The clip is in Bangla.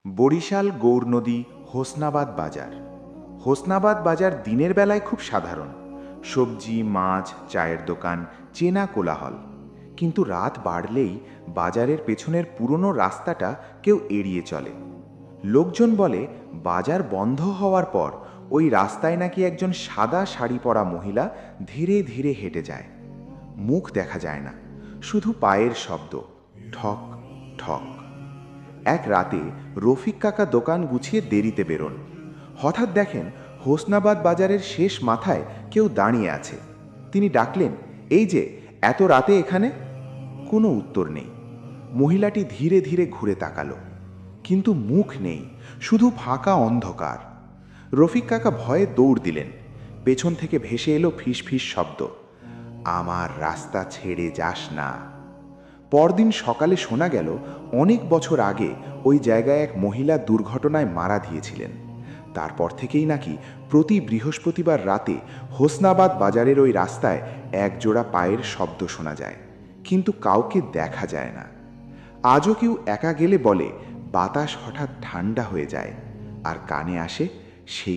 বরিশাল গৌরনদী হোসনাবাদ বাজার। হোসনাবাদ বাজার দিনের বেলায় খুব সাধারণ, সবজি, মাছ, চায়ের দোকান, চেনা কোলাহল। কিন্তু রাত বাড়লেই বাজারের পেছনের পুরনো রাস্তাটা কেউ এড়িয়ে চলে। লোকজন বলে বাজার বন্ধ হওয়ার পর ওই রাস্তায় নাকি একজন সাদা শাড়ি পরা মহিলা ধীরে ধীরে হেঁটে যায়। মুখ দেখা যায় না, শুধু পায়ের শব্দ, ঠক ঠক। এক রাতে রফিক কাকা দোকান গুছিয়ে দেরিতে বেরোন। হঠাৎ দেখেন হোসনাবাদ বাজারের শেষ মাথায় কেউ দাঁড়িয়ে আছে। তিনি ডাকলেন, এই যে, এত রাতে এখানে? কোনো উত্তর নেই। মহিলাটি ধীরে ধীরে ঘুরে তাকালো, কিন্তু মুখ নেই, শুধু ফাঁকা অন্ধকার। রফিক কাকা ভয়ে দৌড় দিলেন। পেছন থেকে ভেসে এলো ফিস ফিস শব্দ, আমার রাস্তা ছেড়ে যাস না। পরদিন সকালে শোনা গেল অনেক বছর আগে ওই জায়গায় এক মহিলা দুর্ঘটনায় মারা দিয়েছিলেন। তারপর থেকেই নাকি প্রতি বৃহস্পতিবার রাতে হোসনাবাদ বাজারের ওই রাস্তায় একজোড়া পায়ের শব্দ শোনা যায়, কিন্তু কাউকে দেখা যায় না। আজও কেউ একা গেলে বলে বাতাস হঠাৎ ঠান্ডা হয়ে যায়, আর কানে আসে সেই